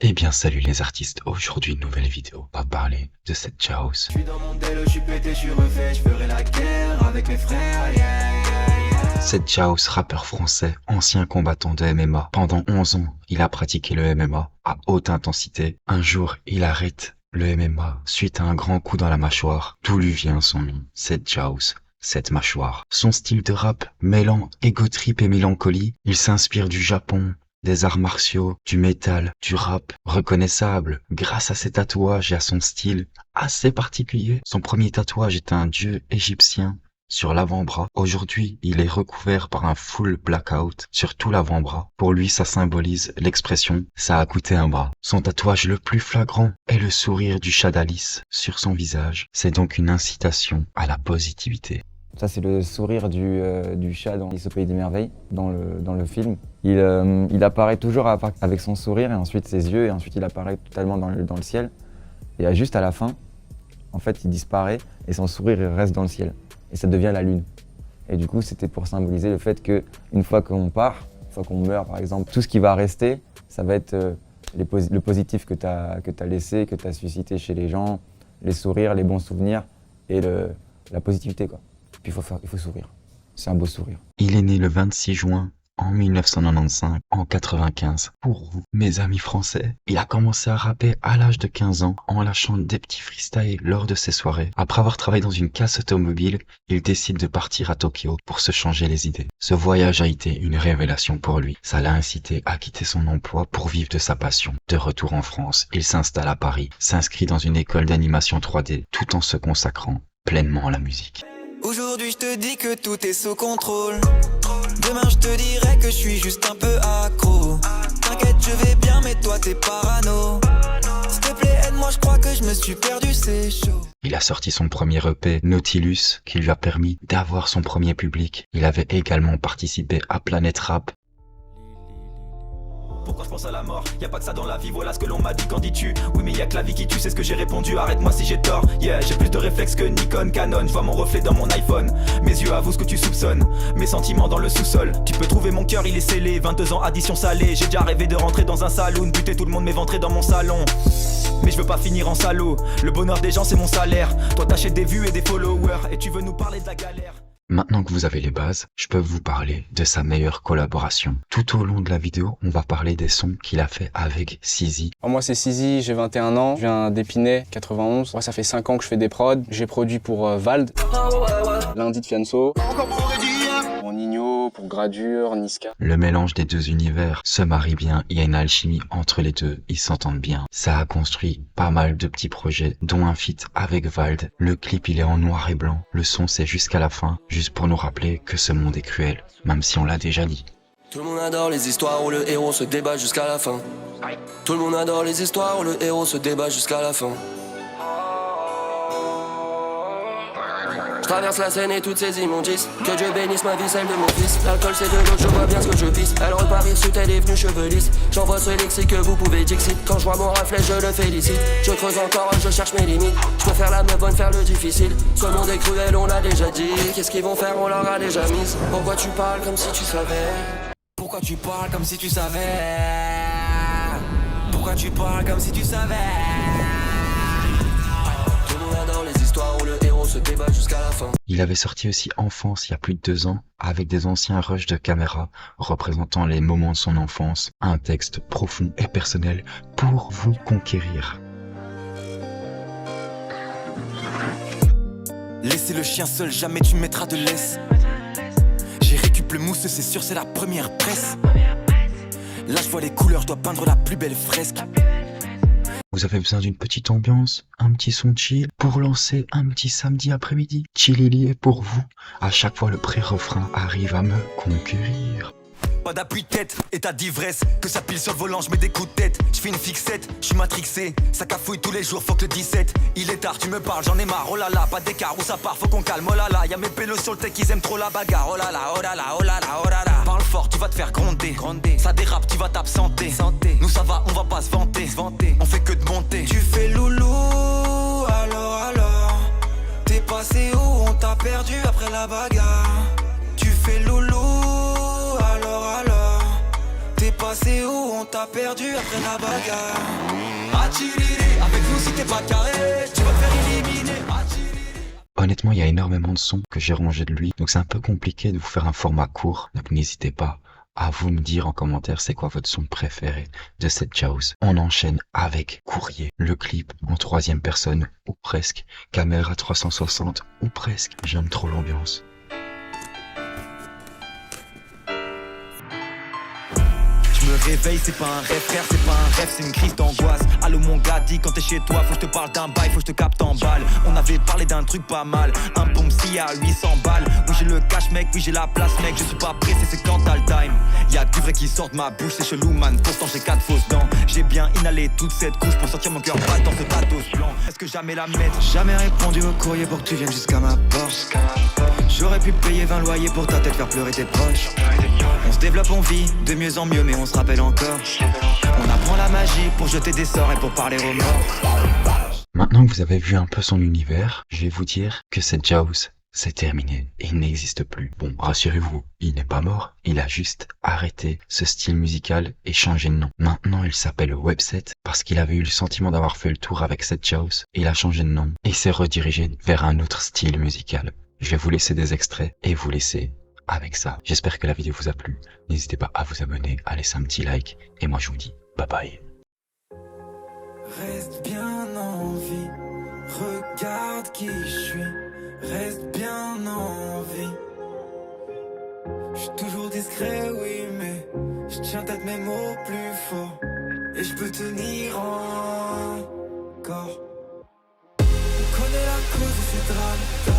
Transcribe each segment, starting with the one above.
Eh bien salut les artistes, aujourd'hui une nouvelle vidéo, on va parler de cette Chaos. Je suis dans mon délo, je suis pété, je suis refait, je ferai la guerre avec mes frères, yeah. Cette Chaos, rappeur français, ancien combattant de MMA. Pendant 11 ans, il a pratiqué le MMA à haute intensité. Un jour, il arrête le MMA suite à un grand coup dans la mâchoire. D'où lui vient son nom, cette Chaos, cette mâchoire. Son style de rap, mêlant ego trip et mélancolie, il s'inspire du Japon, des arts martiaux, du métal, du rap, reconnaissable grâce à ses tatouages et à son style assez particulier. Son premier tatouage est un dieu égyptien sur l'avant-bras. Aujourd'hui, il est recouvert par un full blackout sur tout l'avant-bras. Pour lui, ça symbolise l'expression « ça a coûté un bras ». Son tatouage le plus flagrant est le sourire du chat d'Alice sur son visage. C'est donc une incitation à la positivité. Ça, c'est le sourire du chat dans Alice au Pays des Merveilles, dans le film. Il apparaît toujours avec son sourire et ensuite ses yeux, et ensuite il apparaît totalement dans le ciel. Et juste à la fin, en fait, il disparaît et son sourire il reste dans le ciel. Et ça devient la lune. Et du coup, c'était pour symboliser le fait qu'une fois qu'on part, une fois qu'on meurt par exemple, tout ce qui va rester, ça va être le positif que tu as laissé, que tu as suscité chez les gens, les sourires, les bons souvenirs et la positivité, quoi. Puis il faut sourire. C'est un beau sourire. Il est né le 26 juin en 1995, en 95. Pour vous, mes amis français, il a commencé à rapper à l'âge de 15 ans en lâchant des petits freestyles lors de ses soirées. Après avoir travaillé dans une casse automobile, il décide de partir à Tokyo pour se changer les idées. Ce voyage a été une révélation pour lui. Ça l'a incité à quitter son emploi pour vivre de sa passion. De retour en France, il s'installe à Paris, s'inscrit dans une école d'animation 3D, tout en se consacrant pleinement à la musique. Aujourd'hui je te dis que tout est sous contrôle. Demain je te dirai que je suis juste un peu accro. T'inquiète je vais bien mais toi t'es parano. S'il te plaît aide-moi, je crois que je me suis perdu, c'est chaud. Il a sorti son premier EP, Nautilus, qui lui a permis d'avoir son premier public. Il avait également participé à Planète Rap. Pourquoi je pense à la mort? Y'a pas que ça dans la vie, voilà ce que l'on m'a dit. Qu'en dis-tu? Oui mais y'a que la vie qui tue, c'est ce que j'ai répondu. Arrête-moi si j'ai tort, yeah. J'ai plus de réflexes que Nikon, Canon. Je vois mon reflet dans mon iPhone. Mes yeux avouent ce que tu soupçonnes. Mes sentiments dans le sous-sol. Tu peux trouver mon cœur, il est scellé. 22 ans, addition salée. J'ai déjà rêvé de rentrer dans un saloon, buter tout le monde, m'éventrer dans mon salon. Mais je veux pas finir en salaud. Le bonheur des gens c'est mon salaire. Toi t'achètes des vues et des followers. Et tu veux nous parler de la galère. Maintenant que vous avez les bases, je peux vous parler de sa meilleure collaboration. Tout au long de la vidéo, on va parler des sons qu'il a fait avec Sizi. Moi c'est Sizi, j'ai 21 ans, je viens d'Épinay, 91. Moi ça fait 5 ans que je fais des prods. J'ai produit pour Vald, Lundi de Fianso, pour Nino, pour Gradure, Niska. Le mélange des deux univers se marie bien, il y a une alchimie entre les deux, ils s'entendent bien. Ça a construit pas mal de petits projets, dont un feat avec Vald. Le clip il est en noir et blanc, le son c'est jusqu'à la fin, juste pour nous rappeler que ce monde est cruel, même si on l'a déjà dit. Tout le monde adore les histoires où le héros se débat jusqu'à la fin. Tout le monde adore les histoires où le héros se débat jusqu'à la fin. Je traverse la Seine et toutes ces immondices. Que Dieu bénisse ma vie, celle de mon fils. L'alcool c'est de l'eau, je vois bien ce que je pisse. Elle repart hirsute, elle est venue cheveux lisses. J'envoie ce lexique que vous pouvez dixit. Quand je vois mon reflet, je le félicite. Je creuse encore, je cherche mes limites. Je peux faire la meuf bonne, faire le difficile. Ce monde est cruel, on l'a déjà dit. Qu'est-ce qu'ils vont faire, on leur a déjà mise. Pourquoi tu parles comme si tu savais? Pourquoi tu parles comme si tu savais? Pourquoi tu parles comme si tu savais? Tout le monde adore les histoires où le héros se débat jusqu'à la fin. Il avait sorti aussi Enfance il y a plus de 2 ans, avec des anciens rushs de caméra représentant les moments de son enfance. Un texte profond et personnel pour vous conquérir. Laissez le chien seul, jamais tu mettras de laisse. J'ai récup le mousse, c'est sûr, c'est la première presse. Là je vois les couleurs, je dois peindre la plus belle fresque. Vous avez besoin d'une petite ambiance, un petit son chill pour lancer un petit samedi après-midi. Chillili est pour vous. À chaque fois le pré-refrain arrive à me conquérir. Pas d'appui de tête, état d'ivresse. Que ça pile sur le volant, je mets des coups de tête. Je fais une fixette, je suis matrixé. Ça cafouille tous les jours, faut que le 17. Il est tard, tu me parles, j'en ai marre. Oh là là, pas d'écart où ça part, faut qu'on calme. Oh là là, y'a mes pélos sur le tech, ils aiment trop la bagarre. Oh là là, oh là là, oh là là, oh là là. Parle fort, tu vas te faire gronder. Ça dérape, tu vas t'absenter. Nous ça va, on va pas se vanter. On fait que de monter. Tu fais loulou, alors. T'es passé où, on t'a perdu après la bagarre. Tu fais loulou, alors. T'es passé où, on t'a pas perdu après la bagarre. Atchiriri, avec nous si t'es pas carré, tu vas te faire éliminer. Honnêtement, il y a énormément de sons que j'ai rangés de lui, donc c'est un peu compliqué de vous faire un format court, donc n'hésitez pas à vous me dire en commentaire c'est quoi votre son préféré de cette Jaws. On enchaîne avec Courrier, le clip en 3e personne, ou presque, caméra 360, ou presque, j'aime trop l'ambiance. Je me réveille, c'est pas un rêve frère, c'est pas un rêve, c'est une crise d'angoisse. Allô mon gars, dis quand t'es chez toi, faut que je te parle d'un bail, faut que je te capte en balle. On avait parlé d'un truc pas mal, un pompe si à 800 balles. Oui j'ai le cash mec, oui j'ai la place mec, je suis pas pressé, c'est quand t'as le time. Y'a du vrai qui sort de ma bouche, c'est chelou man, pourtant j'ai 4 fausses dents. J'ai bien inhalé toute cette couche pour sortir mon cœur battant ce pathos blanc. Est-ce que jamais la mettre? Jamais répondu au courrier pour que tu viennes jusqu'à ma porte. J'aurais pu payer 20 loyers pour ta tête, faire pleurer tes proches. On se développe, on vit, de mieux en mieux, mais on se rappelle encore. On apprend la magie pour jeter des sorts et pour parler aux morts. Maintenant que vous avez vu un peu son univers, je vais vous dire que cette Jaws, c'est terminé. Il n'existe plus. Bon, rassurez-vous, il n'est pas mort, il a juste arrêté ce style musical et changé de nom. Maintenant, il s'appelle Webset parce qu'il avait eu le sentiment d'avoir fait le tour avec cette Jaws. Il a changé de nom et s'est redirigé vers un autre style musical. Je vais vous laisser des extraits et vous laisser avec ça. J'espère que la vidéo vous a plu. N'hésitez pas à vous abonner, à laisser un petit like. Et moi je vous dis bye bye. Reste bien en vie, regarde qui je suis. Reste bien en vie. Je suis toujours discret, oui, mais je tiens peut-être mes mots plus forts. Et je peux tenir encore. On connaît la cause de ces drames. On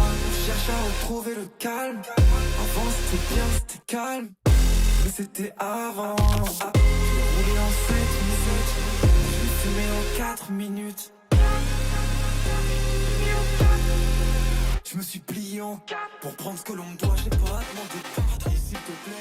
cherche à retrouver le calme. Avant c'était bien, c'était calme. Mais c'était avant. J'ai roulé en 7 minutes. J'ai fumé en 4 minutes. Je me suis plié en 4 pour prendre ce que l'on me doit. J'ai pas demandé pardon, s'il te plaît.